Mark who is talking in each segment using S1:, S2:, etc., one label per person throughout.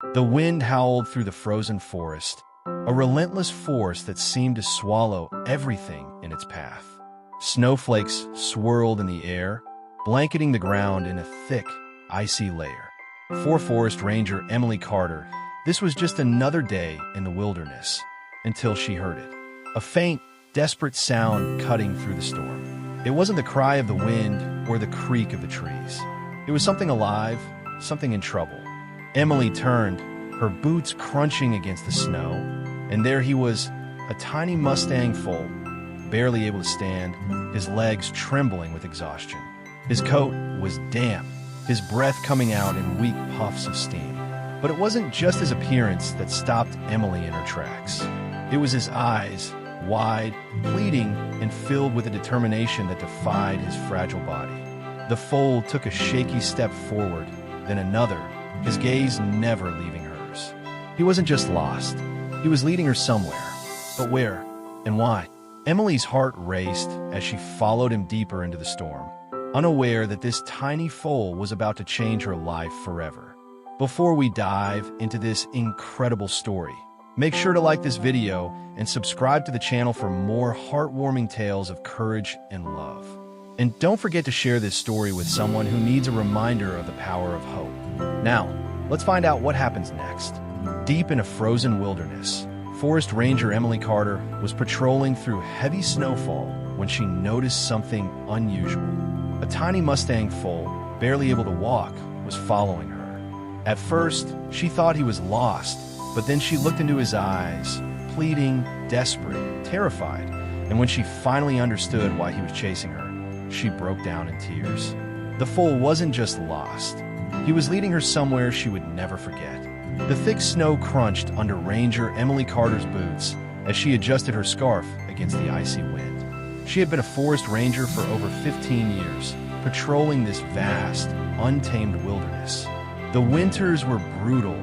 S1: The wind howled through the frozen forest, a relentless force that seemed to swallow everything in its path. Snowflakes swirled in the air, blanketing the ground in a thick, icy layer. For Forest Ranger Emily Carter, this was just another day in the wilderness, until she heard it. A faint, desperate sound cutting through the storm. It wasn't the cry of the wind or the creak of the trees. It was something alive, something in trouble. Emily turned, her boots crunching against the snow, and there he was, a tiny Mustang foal, barely able to stand, his legs trembling with exhaustion. His coat was damp, his breath coming out in weak puffs of steam. But it wasn't just his appearance that stopped Emily in her tracks. It was his eyes, wide, pleading, and filled with a determination that defied his fragile body. The foal took a shaky step forward, then another, his gaze never leaving hers. He wasn't just lost. He was leading her somewhere. But where? And why? Emily's heart raced as she followed him deeper into the storm, unaware that this tiny foal was about to change her life forever. Before we dive into this incredible story, make sure to like this video and subscribe to the channel for more heartwarming tales of courage and love. And don't forget to share this story with someone who needs a reminder of the power of hope. Now, let's find out what happens next. Deep in a frozen wilderness, Forest Ranger Emily Carter was patrolling through heavy snowfall when she noticed something unusual. A tiny Mustang foal, barely able to walk, was following her. At first, she thought he was lost, but then she looked into his eyes, pleading, desperate, terrified, and when she finally understood why he was chasing her, she broke down in tears. The foal wasn't just lost. He was leading her somewhere she would never forget. The thick snow crunched under Ranger Emily Carter's boots as she adjusted her scarf against the icy wind. She had been a forest ranger for over 15 years, patrolling this vast, untamed wilderness. The winters were brutal,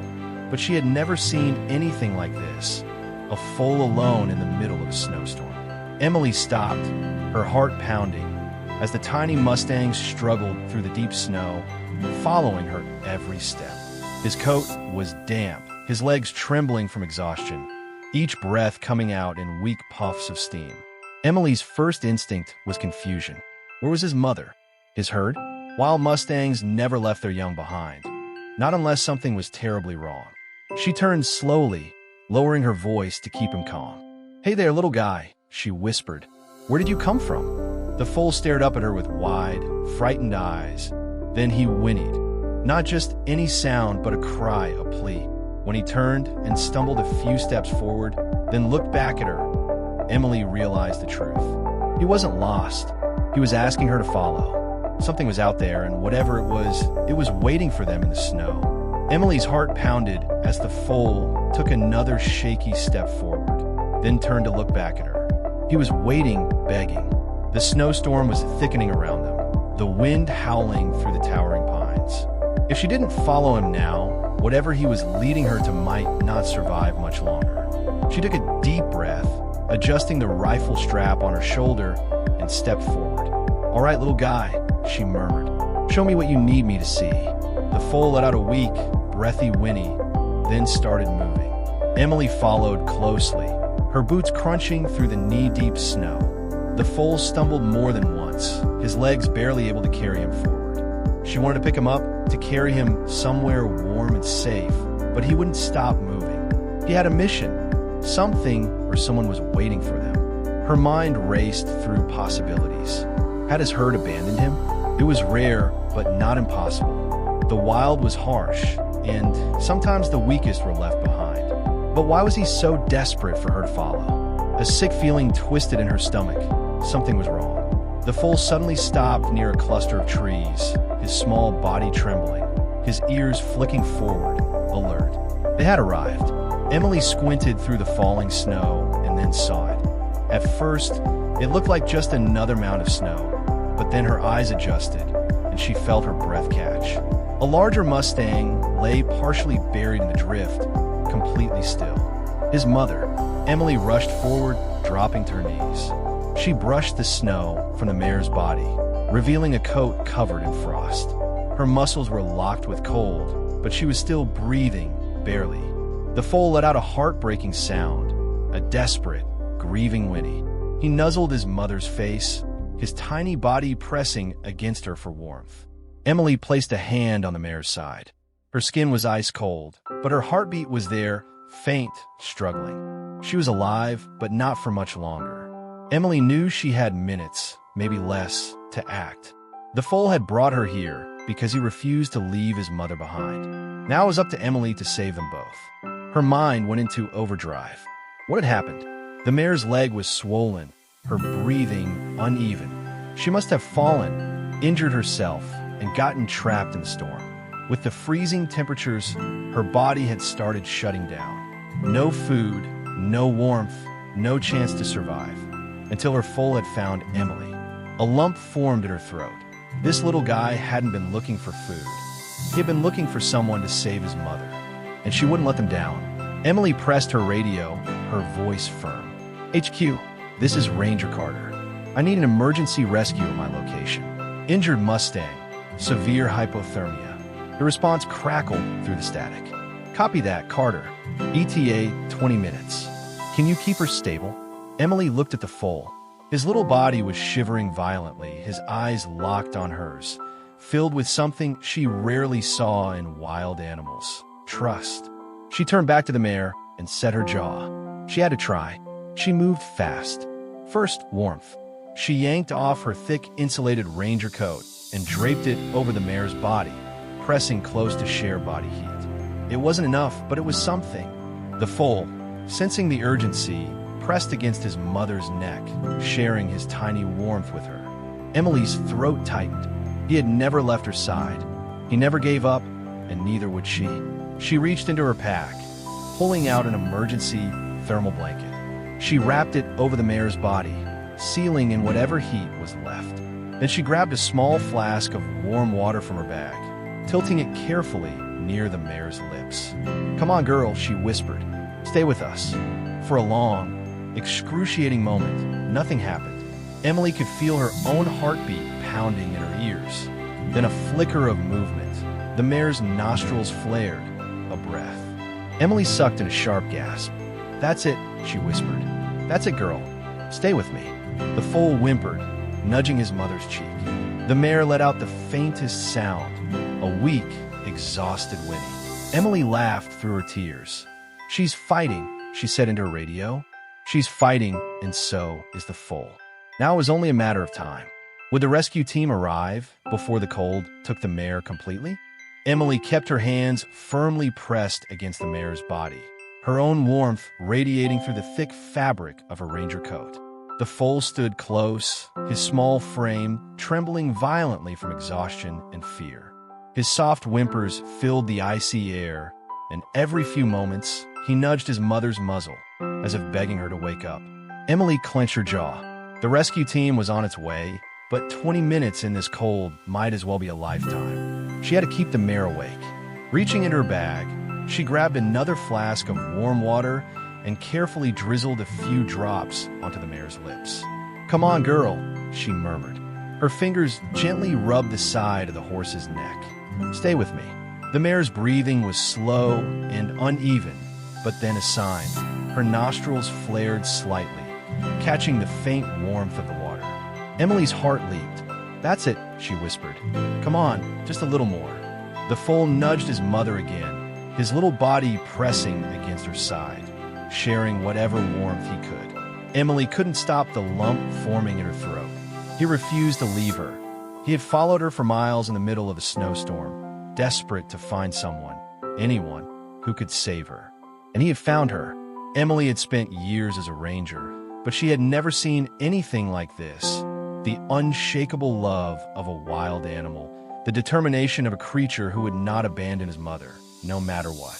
S1: but she had never seen anything like this, a foal alone in the middle of a snowstorm. Emily stopped, her heart pounding, as the tiny Mustang struggled through the deep snow, following her every step. His coat was damp, his legs trembling from exhaustion, each breath coming out in weak puffs of steam. Emily's first instinct was confusion. Where was his mother? His herd? Wild Mustangs never left their young behind, not unless something was terribly wrong. She turned slowly, lowering her voice to keep him calm. "Hey there, little guy," she whispered. "Where did you come from?" The foal stared up at her with wide, frightened eyes. Then he whinnied. Not just any sound, but a cry, a plea. When he turned and stumbled a few steps forward, then looked back at her, Emily realized the truth. He wasn't lost. He was asking her to follow. Something was out there, and whatever it was waiting for them in the snow. Emily's heart pounded as the foal took another shaky step forward, then turned to look back at her. He was waiting, begging. The snowstorm was thickening around them, the wind howling through the towering pines. If she didn't follow him now, whatever he was leading her to might not survive much longer. She took a deep breath, adjusting the rifle strap on her shoulder, and stepped forward. "All right, little guy," she murmured. "Show me what you need me to see." The foal let out a weak, breathy whinny, then started moving. Emily followed closely, her boots crunching through the knee-deep snow. The foal stumbled more than once, his legs barely able to carry him forward. She wanted to pick him up, to carry him somewhere warm and safe, but he wouldn't stop moving. He had a mission. Something or someone was waiting for them. Her mind raced through possibilities. Had his herd abandoned him? It was rare, but not impossible. The wild was harsh, and sometimes the weakest were left behind. But why was he so desperate for her to follow? A sick feeling twisted in her stomach. Something was wrong. The foal suddenly stopped near a cluster of trees, his small body trembling, his ears flicking forward, alert. They had arrived. Emily squinted through the falling snow and then saw it. At first, it looked like just another mound of snow, but then her eyes adjusted, and she felt her breath catch. A larger Mustang lay partially buried in the drift, completely still. His mother. Emily rushed forward, dropping to her knees. She brushed the snow from the mare's body, revealing a coat covered in frost. Her muscles were locked with cold, but she was still breathing, barely. The foal let out a heartbreaking sound, a desperate, grieving whinny. He nuzzled his mother's face, his tiny body pressing against her for warmth. Emily placed a hand on the mare's side. Her skin was ice cold, but her heartbeat was there, faint, struggling. She was alive, but not for much longer. Emily knew she had minutes, maybe less, to act. The foal had brought her here because he refused to leave his mother behind. Now it was up to Emily to save them both. Her mind went into overdrive. What had happened? The mare's leg was swollen, her breathing uneven. She must have fallen, injured herself, and gotten trapped in the storm. With the freezing temperatures, her body had started shutting down. No food, no warmth, no chance to survive, until her foal had found Emily. A lump formed in her throat. This little guy hadn't been looking for food. He had been looking for someone to save his mother, and she wouldn't let them down. Emily pressed her radio, her voice firm. HQ, this is Ranger Carter. I need an emergency rescue at my location. Injured Mustang, severe hypothermia. The response crackled through the static. Copy that, Carter. ETA 20 minutes. Can you keep her stable? Emily looked at the foal. His little body was shivering violently, his eyes locked on hers, filled with something she rarely saw in wild animals: trust. She turned back to the mare and set her jaw. She had to try. She moved fast. First, warmth. She yanked off her thick, insulated ranger coat and draped it over the mare's body, pressing close to share body heat. It wasn't enough, but it was something. The foal, sensing the urgency, pressed against his mother's neck, sharing his tiny warmth with her. Emily's throat tightened. He had never left her side. He never gave up, and neither would she. She reached into her pack, pulling out an emergency thermal blanket. She wrapped it over the mare's body, sealing in whatever heat was left. Then she grabbed a small flask of warm water from her bag, tilting it carefully near the mare's lips. "Come on, girl," she whispered. "Stay with us." For a long, excruciating moment, nothing happened. Emily could feel her own heartbeat pounding in her ears. Then a flicker of movement. The mare's nostrils flared, a breath. Emily sucked in a sharp gasp. "That's it," she whispered. "That's it, girl. Stay with me." The foal whimpered, nudging his mother's cheek. The mare let out the faintest sound, a weak, exhausted whinny. Emily laughed through her tears. "She's fighting," she said into her radio. "She's fighting, and so is the foal." Now it was only a matter of time. Would the rescue team arrive before the cold took the mare completely? Emily kept her hands firmly pressed against the mare's body, her own warmth radiating through the thick fabric of her ranger coat. The foal stood close, his small frame trembling violently from exhaustion and fear. His soft whimpers filled the icy air, and every few moments he nudged his mother's muzzle, as if begging her to wake up. Emily clenched her jaw. The rescue team was on its way, but 20 minutes in this cold might as well be a lifetime. She had to keep the mare awake. Reaching into her bag, she grabbed another flask of warm water and carefully drizzled a few drops onto the mare's lips. "Come on, girl," she murmured. Her fingers gently rubbed the side of the horse's neck. "Stay with me." The mare's breathing was slow and uneven, but then a sign. Her nostrils flared slightly, catching the faint warmth of the water. Emily's heart leaped. "That's it," she whispered. "Come on, just a little more." The foal nudged his mother again, his little body pressing against her side, sharing whatever warmth he could. Emily couldn't stop the lump forming in her throat. He refused to leave her. He had followed her for miles in the middle of a snowstorm, desperate to find someone, anyone, who could save her. And he had found her. Emily had spent years as a ranger, but she had never seen anything like this. The unshakable love of a wild animal, the determination of a creature who would not abandon his mother, no matter what.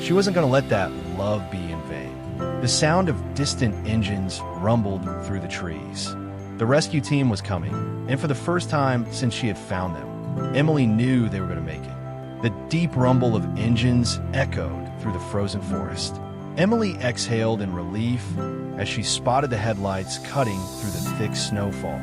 S1: She wasn't going to let that love be in vain. The sound of distant engines rumbled through the trees. The rescue team was coming, and for the first time since she had found them, Emily knew they were going to make it. The deep rumble of engines echoed through the frozen forest. Emily exhaled in relief as she spotted the headlights cutting through the thick snowfall.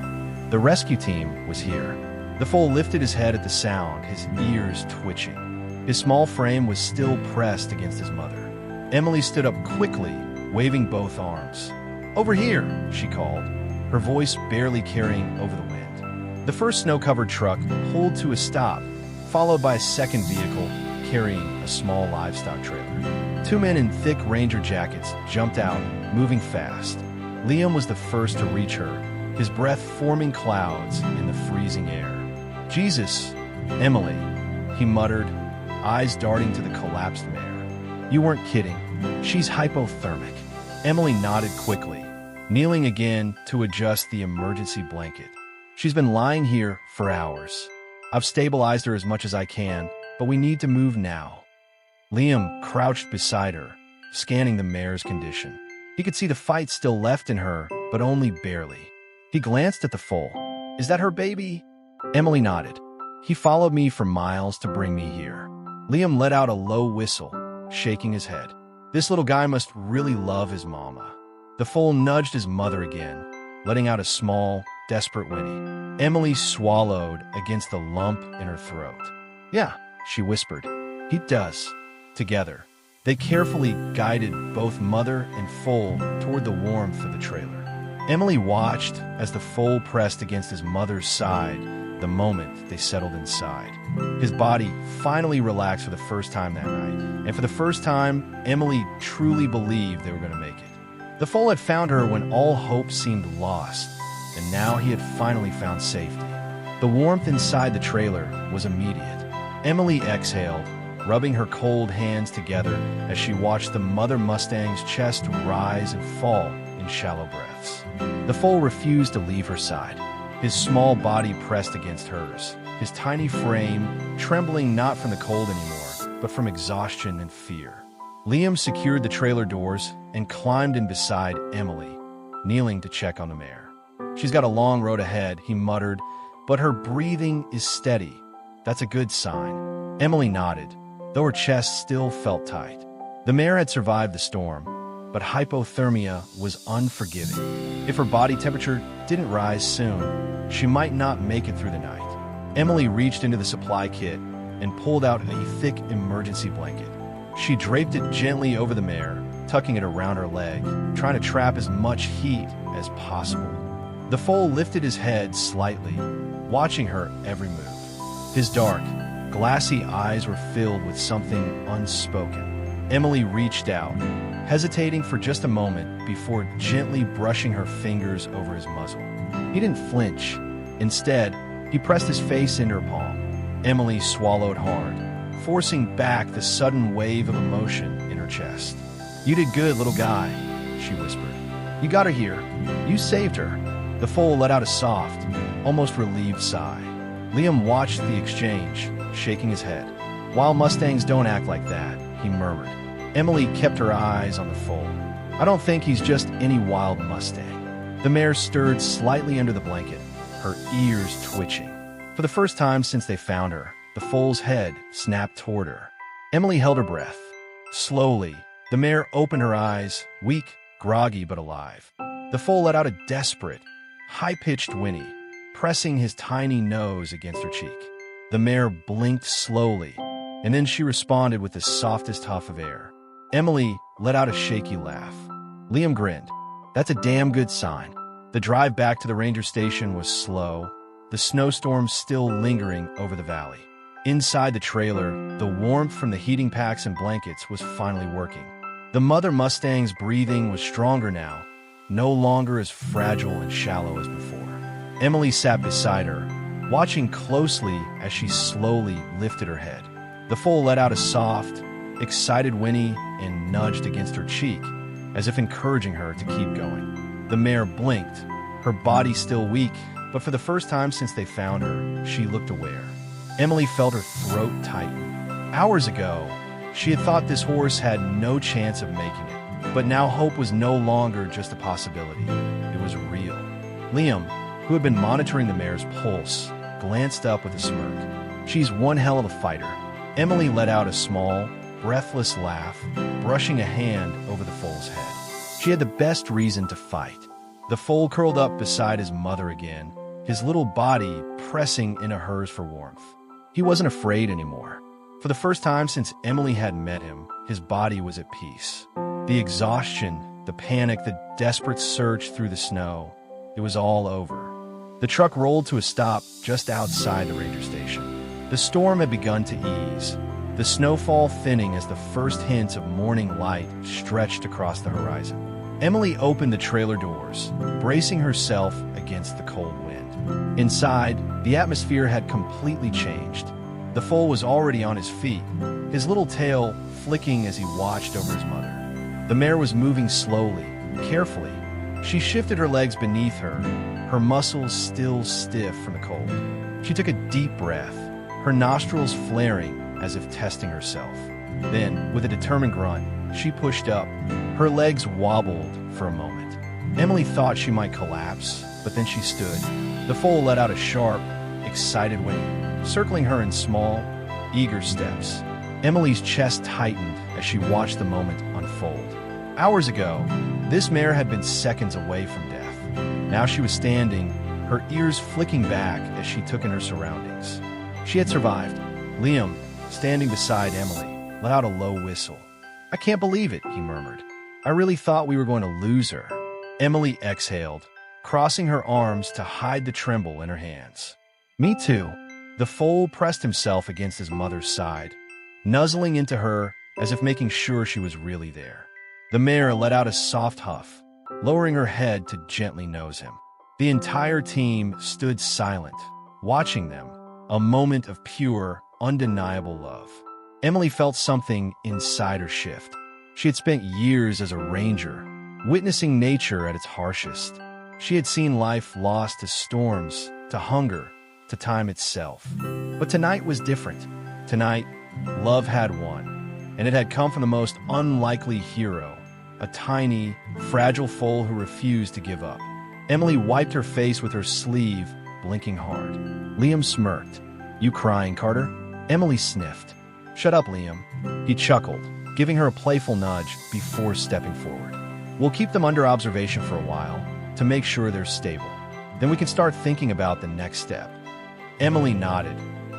S1: The rescue team was here. The foal lifted his head at the sound, his ears twitching. His small frame was still pressed against his mother. Emily stood up quickly, waving both arms. "Over here," she called, her voice barely carrying over the wind. The first snow-covered truck pulled to a stop, followed by a second vehicle carrying a small livestock trailer. Two men in thick ranger jackets jumped out, moving fast. Liam was the first to reach her, his breath forming clouds in the freezing air. "Jesus, Emily," he muttered, eyes darting to the collapsed mare. "You weren't kidding. She's hypothermic." Emily nodded quickly, kneeling again to adjust the emergency blanket. "She's been lying here for hours. I've stabilized her as much as I can, but we need to move now." Liam crouched beside her, scanning the mare's condition. He could see the fight still left in her, but only barely. He glanced at the foal. "Is that her baby?" Emily nodded. "He followed me for miles to bring me here." Liam let out a low whistle, shaking his head. This little guy must really love his mama. The foal nudged his mother again, letting out a small, desperate whinny. Emily swallowed against the lump in her throat. "Yeah," she whispered. "He does." Together, they carefully guided both mother and foal toward the warmth of the trailer. Emily watched as the foal pressed against his mother's side the moment they settled inside. His body finally relaxed for the first time that night, and for the first time, Emily truly believed they were going to make it. The foal had found her when all hope seemed lost, and now he had finally found safety. The warmth inside the trailer was immediate. Emily exhaled, rubbing her cold hands together as she watched the mother Mustang's chest rise and fall in shallow breaths. The foal refused to leave her side, his small body pressed against hers, his tiny frame trembling not from the cold anymore, but from exhaustion and fear. Liam secured the trailer doors and climbed in beside Emily, kneeling to check on the mare. "She's got a long road ahead," he muttered, "but her breathing is steady. That's a good sign." Emily nodded, though her chest still felt tight. The mare had survived the storm, but hypothermia was unforgiving. If her body temperature didn't rise soon, she might not make it through the night. Emily reached into the supply kit and pulled out a thick emergency blanket. She draped it gently over the mare, tucking it around her leg, trying to trap as much heat as possible. The foal lifted his head slightly, watching her every move. His dark, glassy eyes were filled with something unspoken. Emily reached out, hesitating for just a moment before gently brushing her fingers over his muzzle. He didn't flinch. Instead, he pressed his face into her palm. Emily swallowed hard, forcing back the sudden wave of emotion in her chest. "You did good, little guy," she whispered. "You got her here. You saved her." The foal let out a soft, almost relieved sigh. Liam watched the exchange, shaking his head. "Wild Mustangs don't act like that," he murmured. Emily kept her eyes on the foal. "I don't think he's just any wild Mustang." The mare stirred slightly under the blanket, her ears twitching. For the first time since they found her, the foal's head snapped toward her. Emily held her breath. Slowly, the mare opened her eyes, weak, groggy but alive. The foal let out a desperate, high-pitched whinny, pressing his tiny nose against her cheek. The mare blinked slowly, and then she responded with the softest huff of air. Emily let out a shaky laugh. Liam grinned. "That's a damn good sign." The drive back to the ranger station was slow, the snowstorm still lingering over the valley. Inside the trailer, the warmth from the heating packs and blankets was finally working. The mother Mustang's breathing was stronger now, no longer as fragile and shallow as before. Emily sat beside her, watching closely as she slowly lifted her head. The foal let out a soft, excited whinny and nudged against her cheek, as if encouraging her to keep going. The mare blinked, her body still weak, but for the first time since they found her, she looked aware. Emily felt her throat tighten. Hours ago, she had thought this horse had no chance of making it, but now hope was no longer just a possibility. It was real. Liam, who had been monitoring the mare's pulse, glanced up with a smirk. "She's one hell of a fighter." Emily let out a small, breathless laugh, brushing a hand over the foal's head. She had the best reason to fight. The foal curled up beside his mother again, his little body pressing into hers for warmth. He wasn't afraid anymore. For the first time since Emily had met him, his body was at peace. The exhaustion, the panic, the desperate search through the snow, it was all over. The truck rolled to a stop just outside the ranger station. The storm had begun to ease, the snowfall thinning as the first hints of morning light stretched across the horizon. Emily opened the trailer doors, bracing herself against the cold wind. Inside, the atmosphere had completely changed. The foal was already on his feet, his little tail flicking as he watched over his mother. The mare was moving slowly, carefully. She shifted her legs beneath her, her muscles still stiff from the cold. She took a deep breath, her nostrils flaring as if testing herself. Then, with a determined grunt, she pushed up. Her legs wobbled for a moment. Emily thought she might collapse, but then she stood. The foal let out a sharp, excited whinny, circling her in small, eager steps. Emily's chest tightened as she watched the moment unfold. Hours ago, this mare had been seconds away from death. Now she was standing, her ears flicking back as she took in her surroundings. She had survived. Liam, standing beside Emily, let out a low whistle. "I can't believe it," he murmured. "I really thought we were going to lose her." Emily exhaled, crossing her arms to hide the tremble in her hands. "Me too." The foal pressed himself against his mother's side, nuzzling into her as if making sure she was really there. The mare let out a soft huff, lowering her head to gently nose him. The entire team stood silent, watching them, a moment of pure, undeniable love. Emily felt something inside her shift. She had spent years as a ranger, witnessing nature at its harshest. She had seen life lost to storms, to hunger, to time itself. But tonight was different. Tonight, love had won, and it had come from the most unlikely hero, a tiny, fragile foal who refused to give up. Emily wiped her face with her sleeve, blinking hard. Liam smirked. "You crying, Carter?" Emily sniffed. "Shut up, Liam." He chuckled, giving her a playful nudge before stepping forward. "We'll keep them under observation for a while, to make sure they're stable. Then we can start thinking about the next step." Emily nodded,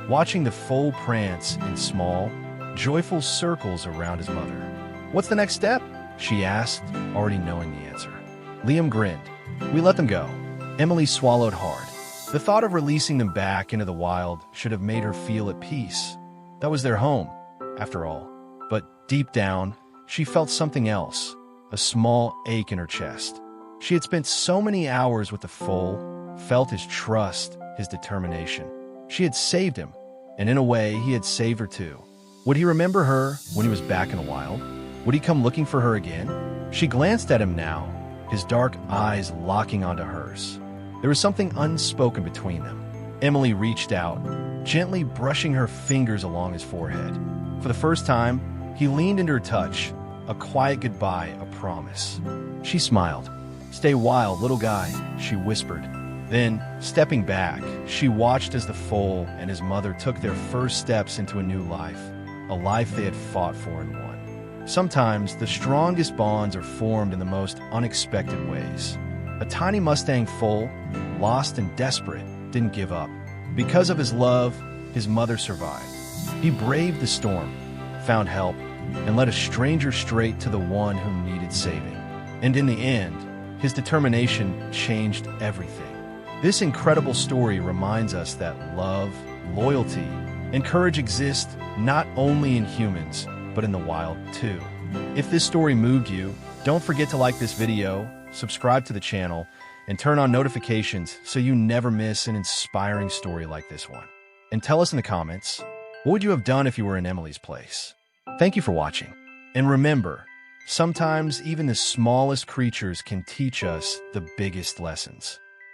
S1: watching the foal prance in small, joyful circles around his mother. "What's the next step?" she asked, already knowing the answer. Liam grinned. "We let them go." Emily swallowed hard. The thought of releasing them back into the wild should have made her feel at peace. That was their home, after all. But deep down, she felt something else, a small ache in her chest. She had spent so many hours with the foal, felt his trust, his determination. She had saved him, and in a way, he had saved her too. Would he remember her when he was back in the wild? Would he come looking for her again? She glanced at him now, his dark eyes locking onto hers. There was something unspoken between them. Emily reached out, gently brushing her fingers along his forehead. For the first time, he leaned into her touch, a quiet goodbye, a promise. She smiled. "Stay wild, little guy," she whispered. Then, stepping back, she watched as the foal and his mother took their first steps into a new life, a life they had fought for and won. Sometimes, the strongest bonds are formed in the most unexpected ways. A tiny Mustang foal, lost and desperate, didn't give up. Because of his love, his mother survived. He braved the storm, found help, and led a stranger straight to the one who needed saving. And in the end, his determination changed everything. This incredible story reminds us that love, loyalty, and courage exist not only in humans, but in the wild too. If this story moved you, don't forget to like this video, subscribe to the channel, and turn on notifications so you never miss an inspiring story like this one. And tell us in the comments, what would you have done if you were in Emily's place? Thank you for watching. And remember, sometimes even the smallest creatures can teach us the biggest lessons.